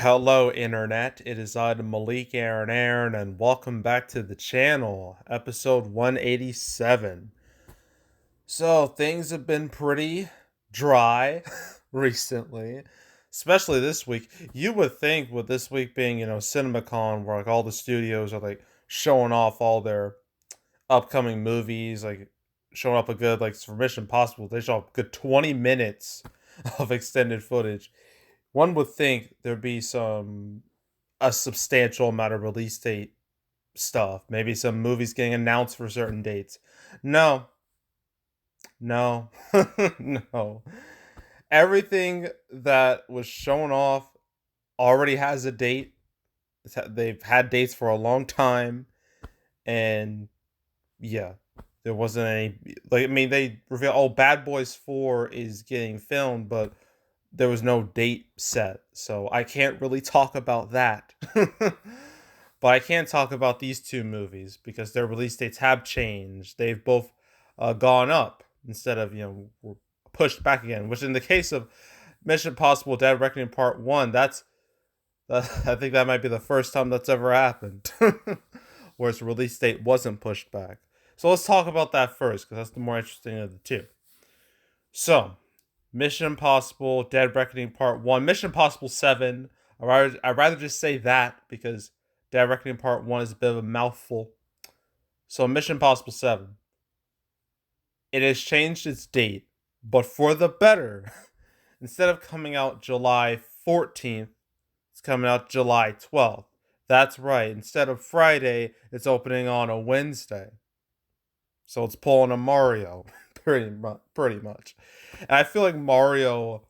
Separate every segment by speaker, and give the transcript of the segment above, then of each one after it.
Speaker 1: Hello, Internet. It is I, the Malik Aaron, and welcome back to the channel, episode 187. So, things have been pretty dry recently, especially this week. You would think, with this week being, CinemaCon, where like all the studios are like showing off all their upcoming movies, like showing up a good, like for Mission Impossible, they show up a good 20 minutes of extended footage. One would think there'd be a substantial amount of release date stuff. Maybe some movies getting announced for certain dates. No, no, no. Everything that was shown off already has a date. They've had dates for a long time, and yeah, there wasn't any. Like, I mean, they reveal, oh, Bad Boys 4 is getting filmed, but there was no date set, so I can't really talk about that. But I can talk about these two movies because their release dates have changed. They've both gone up instead of pushed back again. Which in the case of Mission Impossible: Dead Reckoning Part One, I think that might be the first time that's ever happened, where its release date wasn't pushed back. So let's talk about that first because that's the more interesting of the two. So Mission Impossible: Dead Reckoning Part One, Mission Impossible 7. I'd rather just say that because Dead Reckoning Part One is a bit of a mouthful. So Mission Impossible 7, it has changed its date, but for the better. Instead of coming out July 14th, it's coming out July 12th. That's right. Instead of Friday, it's opening on a Wednesday. So it's pulling a Mario, pretty much. And I feel like Mario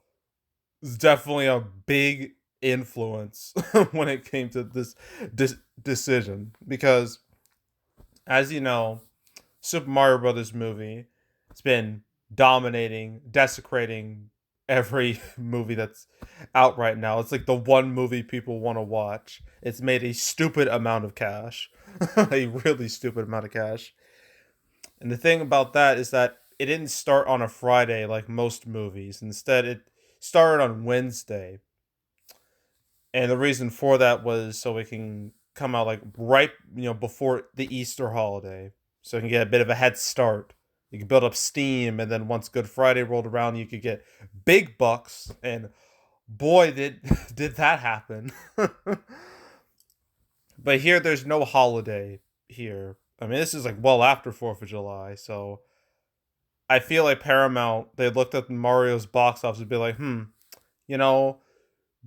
Speaker 1: is definitely a big influence when it came to this decision because, as you know, Super Mario Brothers movie, it's been dominating, desecrating every movie that's out right now. It's like the one movie people want to watch. It's made a stupid amount of cash, a really stupid amount of cash. And the thing about that is that it didn't start on a Friday like most movies. Instead, it started on Wednesday. And the reason for that was so it can come out like right, before the Easter holiday. So it can get a bit of a head start. You can build up steam, and then once Good Friday rolled around, you could get big bucks. And boy, did did that happen! But here, there's no holiday here. I mean, this is like well after 4th of July, so I feel like Paramount, they looked at Mario's box office and be like, you know,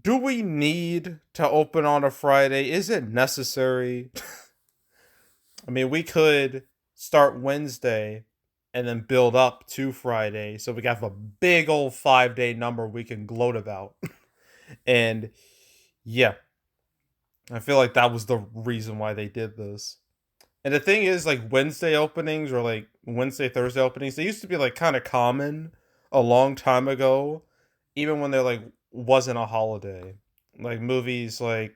Speaker 1: do we need to open on a Friday? Is it necessary? I mean, we could start Wednesday and then build up to Friday so we have a big old 5-day number we can gloat about. And yeah, I feel like that was the reason why they did this. And the thing is, like Wednesday openings or like Wednesday, Thursday openings, they used to be like kind of common a long time ago, even when there like wasn't a holiday. Like movies like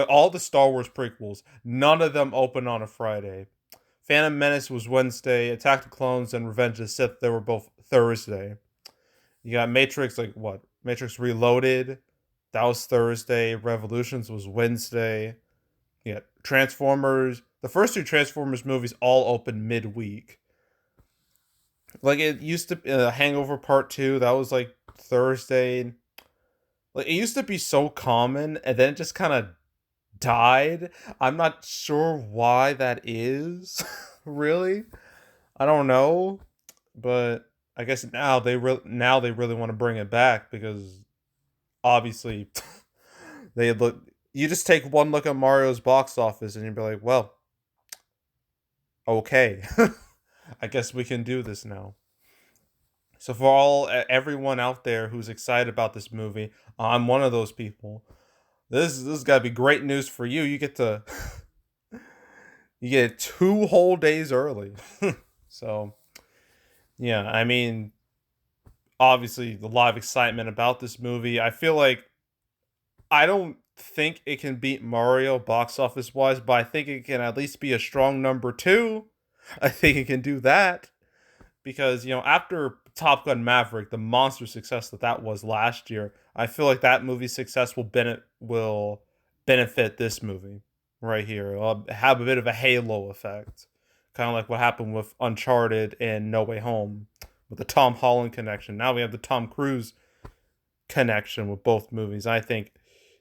Speaker 1: all the Star Wars prequels, none of them open on a Friday. Phantom Menace was Wednesday, Attack the Clones and Revenge of the Sith, they were both Thursday. You got Matrix, like what? Matrix Reloaded, that was Thursday. Revolutions was Wednesday. Yeah, Transformers. The first two Transformers movies all opened midweek. Like it used to, Hangover Part Two. That was like Thursday. Like it used to be so common, and then it just kind of died. I'm not sure why that is. Really, I don't know, but I guess now they really want to bring it back because obviously they look. You just take one look at Mario's box office and you'd be like, well, okay, I guess we can do this now. So for everyone out there who's excited about this movie, I'm one of those people. This got to be great news for you. You get it 2 whole days early. So yeah, I mean, obviously a lot of excitement about this movie. I feel like I don't think it can beat Mario box office wise, but I think it can at least be a strong number two. I think it can do that because after Top Gun Maverick, the monster success that was last year, I feel like that movie's success will benefit this movie right here. It'll have a bit of a halo effect, kind of like what happened with Uncharted and No Way Home with the Tom Holland connection. Now we have the Tom Cruise connection with both movies. I think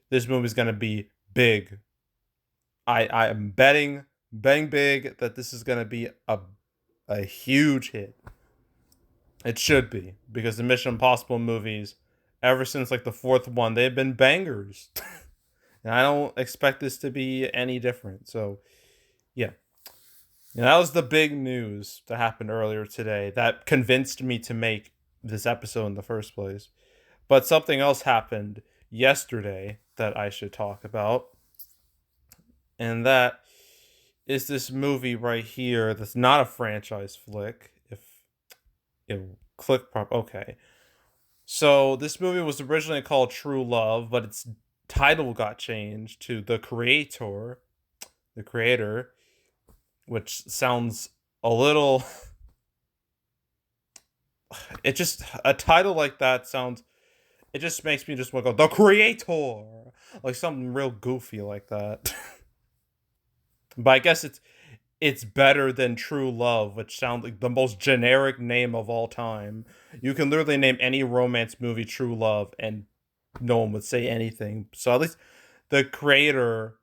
Speaker 1: this movie's going to be big. I am betting big that this is going to be a huge hit. It should be, because the Mission Impossible movies, ever since like the fourth one, they've been bangers. And I don't expect this to be any different. So, yeah. And that was the big news that happened earlier today that convinced me to make this episode in the first place. But something else happened yesterday that I should talk about. And that is this movie right here that's not a franchise flick. If you click prop, okay. So this movie was originally called True Love, but its title got changed to The Creator, which sounds a little. It just, a title like that sounds. It just makes me just want to go, The Creator, like something real goofy like that. But I guess it's better than True Love, which sounds like the most generic name of all time. You can literally name any romance movie True Love and no one would say anything. So at least The Creator,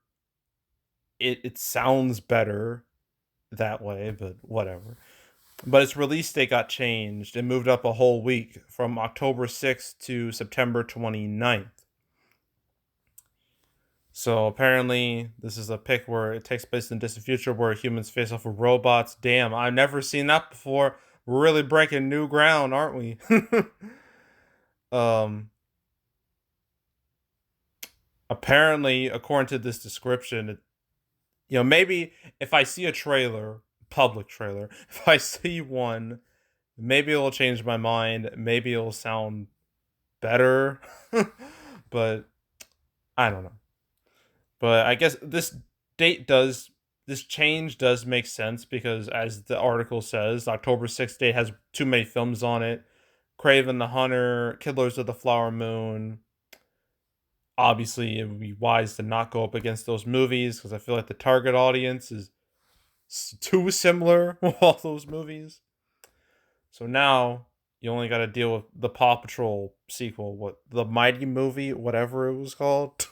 Speaker 1: it sounds better that way, but whatever. But its release date got changed and moved up a whole week from October 6th to September 29th. So apparently, this is a pick where it takes place in the distant future where humans face off with robots. Damn, I've never seen that before. We're really breaking new ground, aren't we? um. Apparently, according to this description, maybe if I see a trailer, public trailer, if I see one, maybe it'll change my mind. Maybe it'll sound better, but I don't know. But I guess this change does make sense because, as the article says, October 6th date has too many films on it. Craven the Hunter, Killers of the Flower Moon. Obviously, it would be wise to not go up against those movies because I feel like the target audience is too similar with all those movies. So now you only got to deal with the Paw Patrol sequel, the Mighty Movie, whatever it was called.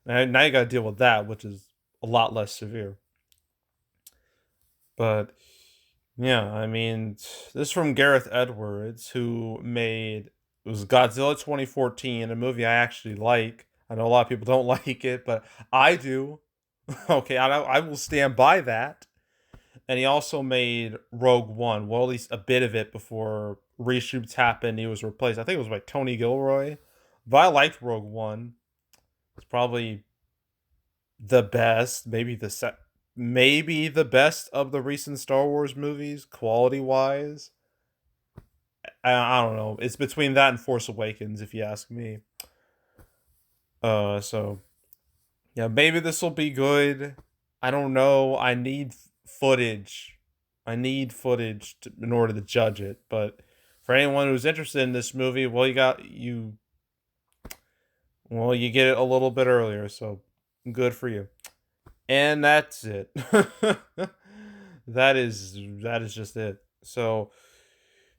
Speaker 1: Now you got to deal with that, which is a lot less severe. But yeah, I mean, this is from Gareth Edwards, who made, it was Godzilla 2014, a movie I actually like. I know a lot of people don't like it, but I do. Okay, I will stand by that. And he also made Rogue One, well, at least a bit of it before reshoots happened. He was replaced. I think it was by Tony Gilroy. But I liked Rogue One. It's probably the best, maybe the best of the recent Star Wars movies, quality-wise. I don't know. It's between that and Force Awakens, if you ask me. So yeah, maybe this will be good. I don't know. I need footage. In order to judge it. But for anyone who's interested in this movie, well, you get it a little bit earlier, so good for you. And that's it. That is just it. So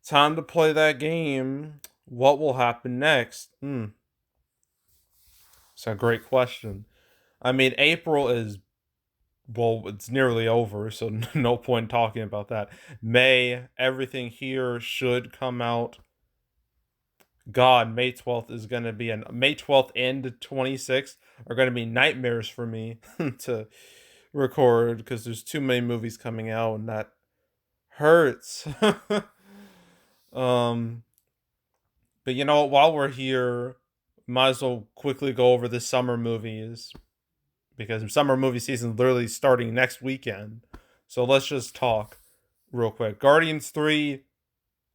Speaker 1: time to play that game. What will happen next? It's a great question. I mean, April is, well, it's nearly over, so no point talking about that. May, everything here should come out. God, May 12th is going to be May 12th and 26th are going to be nightmares for me to record because there's too many movies coming out and that hurts. But while we're here, might as well quickly go over the summer movies because summer movie season is literally starting next weekend. So let's just talk real quick. Guardians 3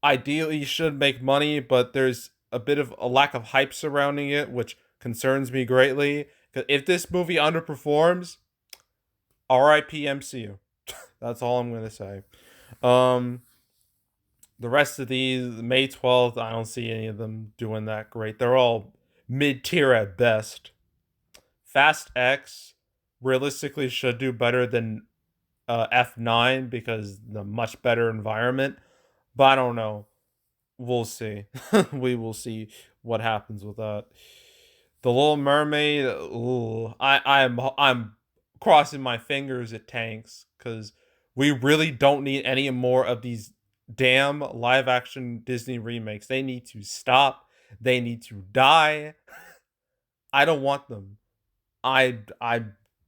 Speaker 1: ideally should make money, but there's a bit of a lack of hype surrounding it, which concerns me greatly. Because if this movie underperforms, RIP MCU. That's all I'm going to say. The rest of these, May 12th, I don't see any of them doing that great. They're all mid tier at best. Fast X realistically should do better than F9 because the much better environment. But I don't know. We'll see. We will see what happens with that. The Little Mermaid. Ooh, I'm crossing my fingers it tanks because we really don't need any more of these damn live action Disney remakes. They need to stop. They need to die. I don't want them. I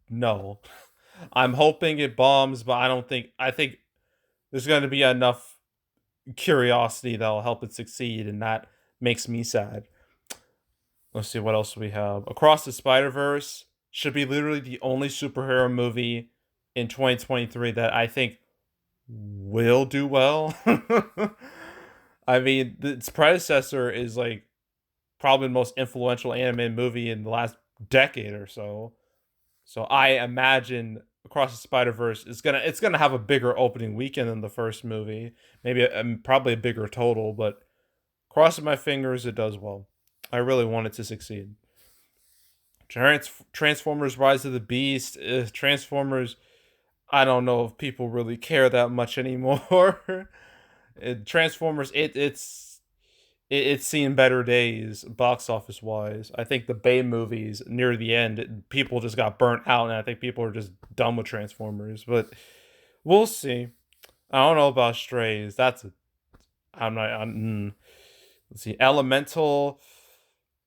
Speaker 1: no. I'm hoping it bombs, but I don't think. I think there's going to be enough curiosity that'll help it succeed, and that makes me sad. Let's see what else we have. Across the Spider Verse should be literally the only superhero movie in 2023 that I think will do well. I mean, its predecessor is like probably the most influential animated movie in the last decade or so. So I imagine Across the Spider Verse is gonna have a bigger opening weekend than the first movie, maybe probably a bigger total. But crossing my fingers, it does well. I really want it to succeed. Transformers: Rise of the Beast, Transformers. I don't know if people really care that much anymore. Transformers, it's seen better days box office wise. I think the Bay movies near the end, people just got burnt out, and I think people are just done with Transformers. But we'll see. I don't know about Strays. That's a, I'm not. Let's see, Elemental.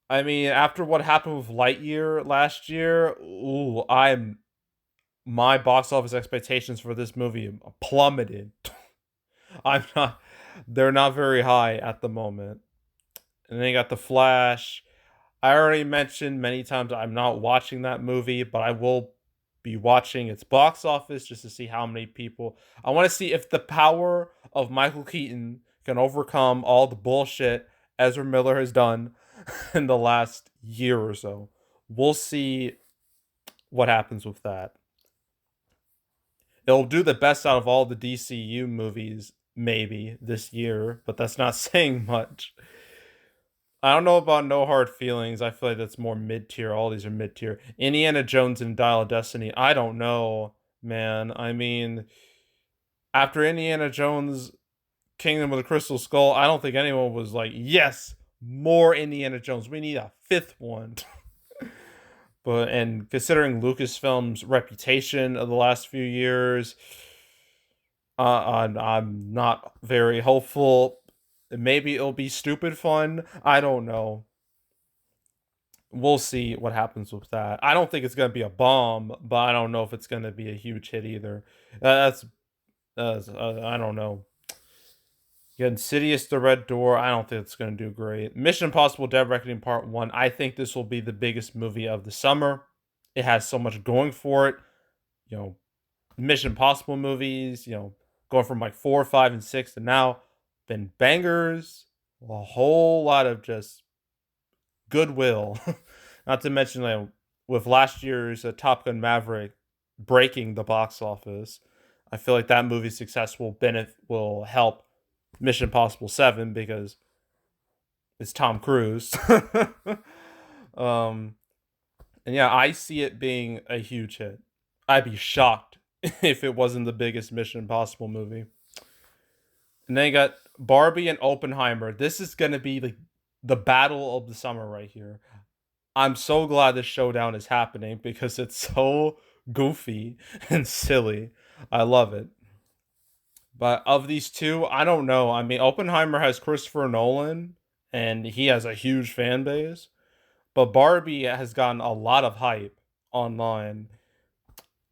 Speaker 1: I mean, after what happened with Lightyear last year, ooh, my box office expectations for this movie plummeted. I'm not. They're not very high at the moment. And then you got The Flash. I already mentioned many times I'm not watching that movie, but I will be watching its box office just to see how many people. I want to see if the power of Michael Keaton can overcome all the bullshit Ezra Miller has done in the last year or so. We'll see what happens with that. It'll do the best out of all the DCU movies, maybe, this year, but that's not saying much. I don't know about No Hard Feelings. I feel like that's more mid tier. All these are mid tier. Indiana Jones and Dial of Destiny. I don't know, man. I mean, after Indiana Jones Kingdom of the Crystal Skull, I don't think anyone was like, yes, more Indiana Jones. We need a fifth one. But and considering Lucasfilm's reputation of the last few years, I'm not very hopeful. Maybe it'll be stupid fun. I don't know. We'll see what happens with that. I don't think it's gonna be a bomb, but I don't know if it's gonna be a huge hit either. I don't know. You got Insidious: The Red Door. I don't think it's gonna do great. Mission Impossible: Dead Reckoning Part One. I think this will be the biggest movie of the summer. It has so much going for it. You know, Mission Impossible movies. Going from like 4, 5, and 6 to now, been bangers. A whole lot of just goodwill. Not to mention, like, with last year's Top Gun Maverick breaking the box office, I feel like that movie's success will help Mission Impossible 7 because it's Tom Cruise. um, and yeah, I see it being a huge hit. I'd be shocked if it wasn't the biggest Mission Impossible movie. And then you got Barbie and Oppenheimer. This is gonna be like the battle of the summer right here. I'm so glad this showdown is happening because it's so goofy and silly. I love it. But of these two, I don't know. I mean, Oppenheimer has Christopher Nolan, and he has a huge fan base. But Barbie has gotten a lot of hype online,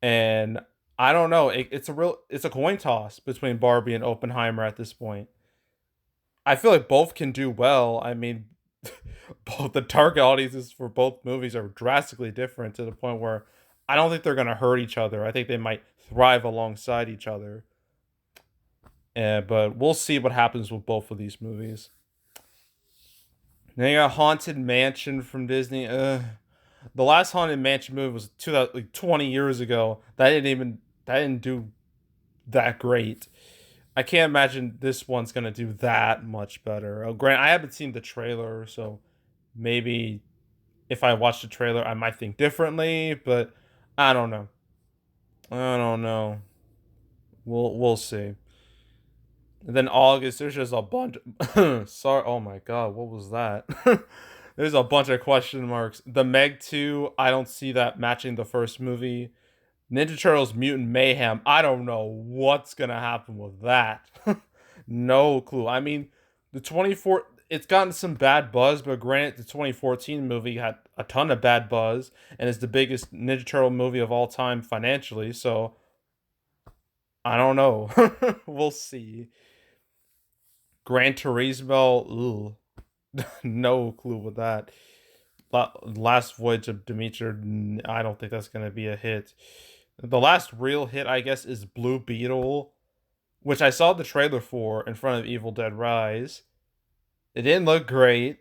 Speaker 1: and I don't know. It's a coin toss between Barbie and Oppenheimer at this point. I feel like both can do well. I mean, both the target audiences for both movies are drastically different to the point where I don't think they're gonna hurt each other. I think they might thrive alongside each other. But we'll see what happens with both of these movies. Then you got Haunted Mansion from Disney. The last Haunted Mansion movie was 2000, like 20 years ago. That didn't do that great. I can't imagine this one's gonna do that much better. Grant, I haven't seen the trailer, so maybe if I watch the trailer, I might think differently. But I don't know. I don't know. We'll see. And then August, there's just a bunch. Sorry. Oh my god, what was that? There's a bunch of question marks. The Meg 2, I don't see that matching the first movie. Ninja Turtles Mutant Mayhem, I don't know what's gonna happen with that. No clue. I mean, the 24 it's gotten some bad buzz, but granted the 2014 movie had a ton of bad buzz and is the biggest Ninja Turtle movie of all time financially, so I don't know. We'll see. Gran Turismo, ooh, no clue with that. Last Voyage of Demeter, I don't think that's gonna be a hit. The last real hit, I guess, is Blue Beetle, which I saw the trailer for in front of Evil Dead Rise. It didn't look great.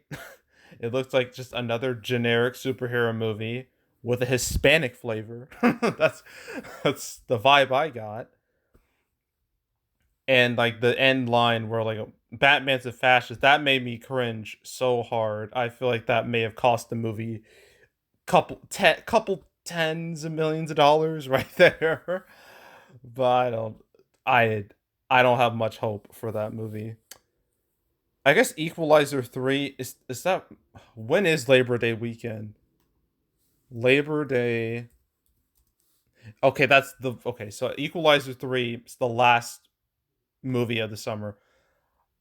Speaker 1: It looked like just another generic superhero movie with a Hispanic flavor. That's the vibe I got. And like the end line where like Batman's a fascist, that made me cringe so hard. I feel like that may have cost the movie couple tens of millions of dollars right there. But I I don't have much hope for that movie. I guess Equalizer 3 is that when is Labor Day weekend? Labor Day. Okay, that's the okay, so Equalizer 3 is the last movie of the summer.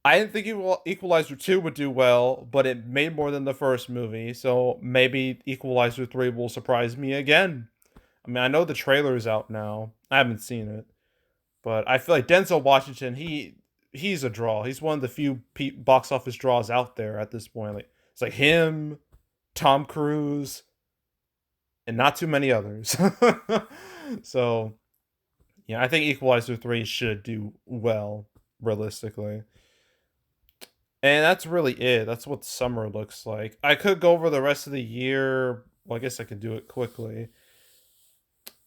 Speaker 1: I didn't think Equalizer 2 would do well, but it made more than the first movie, so maybe Equalizer 3 will surprise me again. I mean, I know the trailer is out now. I haven't seen it, but I feel like Denzel Washington, he's a draw. He's one of the few box office draws out there at this point. Like it's like him, Tom Cruise, and not too many others. So, yeah, I think Equalizer 3 should do well realistically. And that's really it. That's what summer looks like. I could go over the rest of the year. Well, I guess I could do it quickly.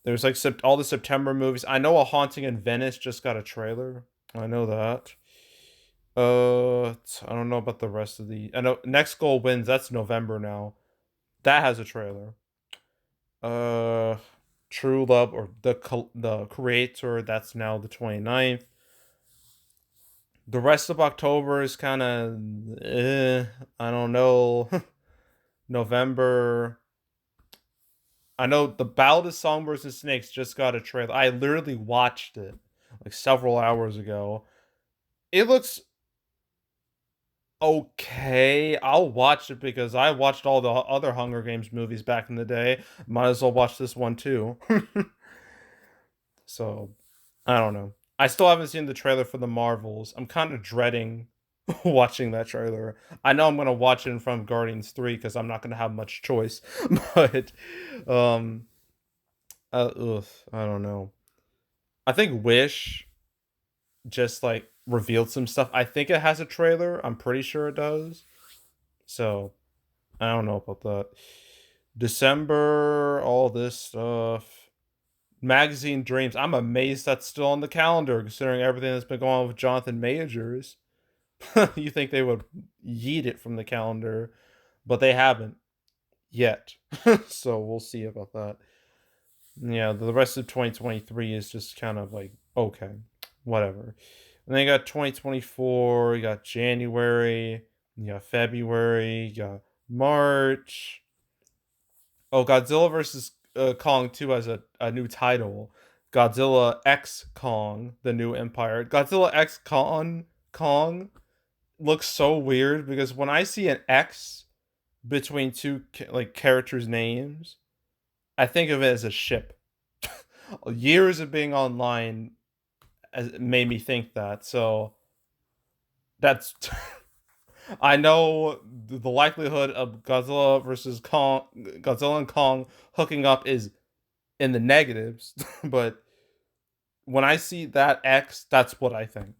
Speaker 1: There's like all the September movies. I know A Haunting in Venice just got a trailer. I know that. I don't know about the rest of the. I know Next Goal Wins. That's November now. That has a trailer. Uh, True Love or the Creator. That's now the 29th. The rest of October is kind of. I don't know. November. I know the Ballad of Songbirds and Snakes just got a trailer. I literally watched it like several hours ago. It looks okay. I'll watch it because I watched all the other Hunger Games movies back in the day. Might as well watch this one too. So, I don't know. I still haven't seen the trailer for the Marvels. I'm kind of dreading watching that trailer. I know I'm gonna watch it in front of Guardians 3 because I'm not gonna have much choice. But um I don't know. I think Wish just like revealed some stuff. I think it has a trailer. I'm pretty sure it does. So I don't know about that. December, all this stuff. Magazine Dreams. I'm amazed that's still on the calendar considering everything that's been going on with Jonathan Majors. You think they would yeet it from the calendar, but they haven't yet. So we'll see about that. Yeah, the rest of 2023 is just kind of like okay, whatever. And then you got 2024, you got January, you got February, you got March. Oh, Godzilla versus Kong 2 has a new title. Godzilla X Kong, the new empire. Godzilla X Kong looks so weird because when I see an X between two like characters' names, I think of it as a ship. Years of being online made me think that. So that's I know the likelihood of Godzilla and Kong hooking up is in the negatives, but when I see that X, that's what I think.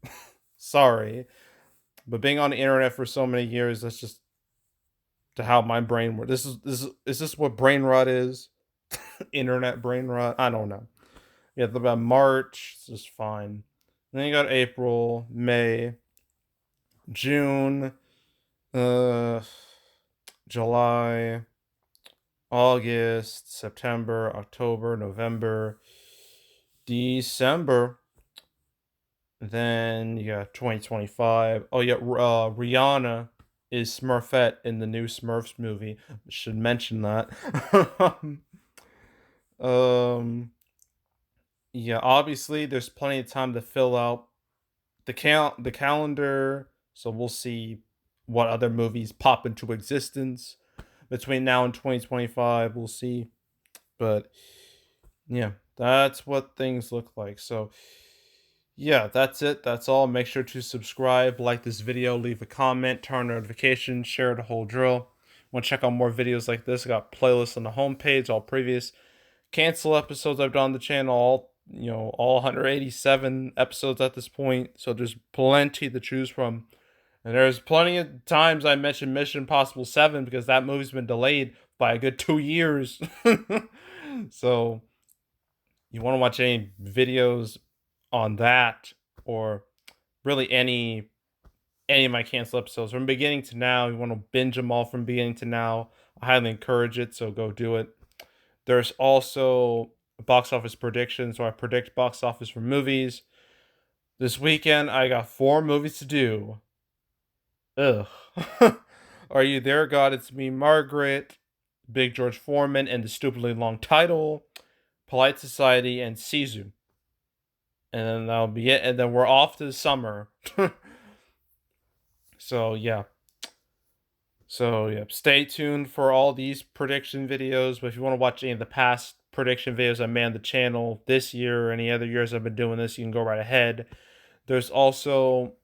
Speaker 1: Sorry, but being on the internet for so many years, that's just to how my brain works. Is this what brain rot is? Internet brain rot. I don't know. Yeah, about March. It's just fine. Then you got April, May, June, uh, July, August, September, October, November, December. Then you got 2025. Oh yeah, Rihanna is Smurfette in the new Smurfs movie. Should mention that. um, yeah, obviously there's plenty of time to fill out the calendar, so we'll see what other movies pop into existence between now and 2025. We'll see, but yeah, that's what things look like. So yeah, that's it. That's all. Make sure to subscribe, like this video, leave a comment, turn on notifications, share the whole drill. Want to check out more videos like this? I got playlists on the homepage, all previous cancel episodes I've done on the channel, all 187 episodes at this point. So there's plenty to choose from. And there's plenty of times I mentioned Mission Impossible 7 because that movie's been delayed by a good 2 years. So you want to watch any videos on that, or really any of my cancel episodes from beginning to now, you want to binge them all from beginning to now, I highly encourage it, so go do it. There's also box office predictions, so I predict box office for movies. This weekend I got 4 movies to do. Ugh. Are You There, God? It's Me, Margaret, Big George Foreman and the Stupidly Long Title, Polite Society, and Sisu. And then that'll be it. And then we're off to the summer. So yeah. So yeah, stay tuned for all these prediction videos. But if you want to watch any of the past prediction videos I made on the channel this year or any other years I've been doing this, you can go right ahead. There's also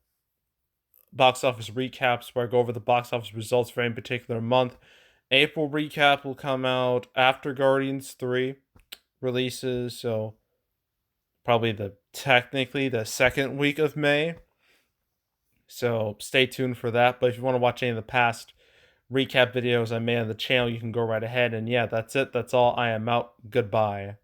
Speaker 1: box office recaps where I go over the box office results for any particular month. April recap will come out after Guardians 3 releases, so probably technically the second week of May. So stay tuned for that. But if you want to watch any of the past recap videos I made on the channel, you can go right ahead. And yeah, that's it. That's all. I am out. Goodbye.